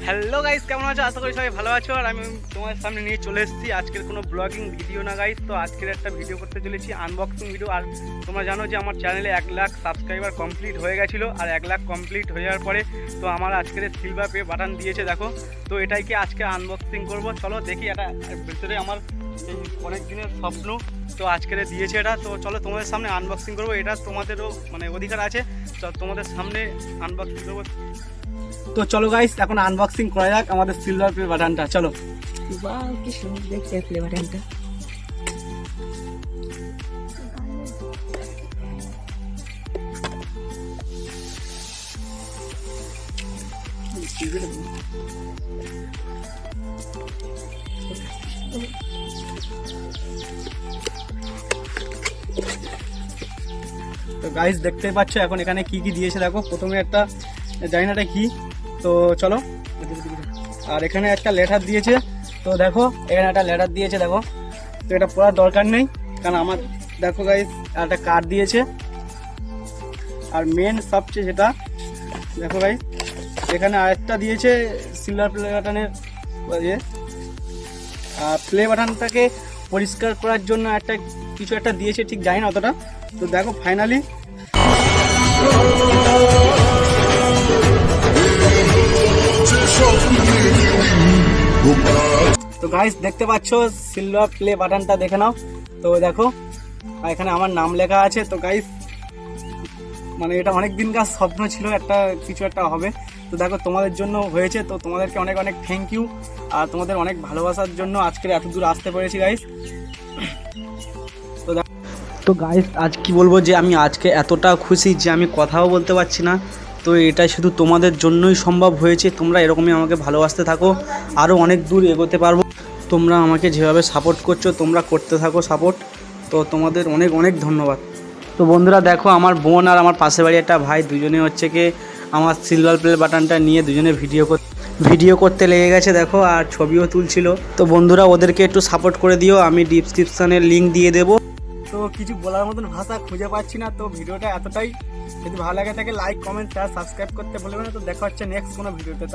Hello guys, কেমন আছো? আশা করি সবাই ভালো আছো। আর আমি তোমাদের সামনে নিয়ে চলে এসেছি আজকের কোনো ব্লগিং ভিডিও না গাইস। তো আজকের একটা ভিডিও করতে চলেছি, আনবক্সিং ভিডিও। আর তোমরা জানো যে আমার চ্যানেলে 1 লাখ সাবস্ক্রাইবার কমপ্লিট হয়ে গেছিলো। আর 1 লাখ কমপ্লিট হয়ে যাওয়ার পরে তো আমার আজকের সিলভার পে বাটন দিয়েছে, দেখো। তো এটাইকে আজকে আনবক্সিং করব। চলো দেখি, এটা ভিতরে আমার এই অনেক দিনের স্বপ্ন, তো আজকের দিয়েছে এটা। তো চলো তোমাদের সামনে আনবক্সিং করবো। এটা তোমাদেরও মানে অধিকার আছে, তো তোমাদের সামনে আনবক্সিং করবো। তো চলো গাইস, এখন আনবক্সিং করা যাক আমাদের সিলভার প্লে বাটনটা। চলো। ওয়াও, কি সুন্দর দেখতে প্লে বাটনটা। তো গাইস দেখতে পাচ্ছ এখন এখানে কি কি দিয়েছে, দেখো। প্রথমে একটা জানি না এটা কি, তো চলো। আর এখানে একটা লেটার দিয়েছে, তো দেখো এখানে একটা লেটার দিয়েছে, দেখো। তো এটা পড়ার দরকার নেই, কারণ আমার দেখো গাইস একটা কার্ড দিয়েছে। আর মেন সবচেয়ে যেটা দেখো গাইস, এখানে আরেকটা দিয়েছে সিলভার প্লে বাটনের ইয়ে। আর প্লে বাটনটাকে পরিষ্কার করার জন্য একটা কিছু একটা দিয়েছে, ঠিক জানি না অতটা। তো দেখো ফাইনালি তো গাইস দেখতে পাচ্ছ সিলভার প্লে বাটনটা, দেখে নাও। তো দেখো এখানে আমার নাম লেখা আছে। তো গাইস মানে এটা অনেক দিনকার স্বপ্ন ছিল, একটা কিছু একটা হবে। তো দেখো তোমাদের জন্য হয়েছে, তো তোমাদেরকে অনেক অনেক থ্যাংক ইউ। আর তোমাদের অনেক ভালোবাসার জন্য আজকে এত দূর আসতে পেরেছি গাইস। তো গাইস আজ কি বলবো, যে আমি আজকে এতটা খুশি যে আমি কথাও বলতে পারছি না। তো এটা শুধু তোমাদের জন্যই সম্ভব হয়েছে। তোমরা এরকমই আমাকে ভালোবাসতে থাকো, আরও অনেক দূর এগোতে পারবো। তোমরা আমাকে যেভাবে সাপোর্ট করছো, তোমরা করতে থাকো সাপোর্ট। তো তোমাদের অনেক অনেক ধন্যবাদ। তো বন্ধুরা দেখো, আমার বোন আর আমার পাশের বাড়ি একটা ভাই, দুজনে হচ্ছে কি আমার সিলভার প্লে বাটনটা নিয়ে দুজনে ভিডিও করতে লেগে গেছে, দেখো। আর ছবিও তুলছিল। তো বন্ধুরা ওদেরকে একটু সাপোর্ট করে দিও, আমি ডিসক্রিপশানে লিঙ্ক দিয়ে দেবো। তো কিছু বলার মতন ভাষা খুঁজে পাচ্ছি না। তো ভিডিওটা এতটাই, যদি ভালো লাগে থাকে লাইক কমেন্ট শেয়ার সাবস্ক্রাইব করতে ভুলবে না। তো দেখা হচ্ছে নেক্সট কোনো ভিডিওতে।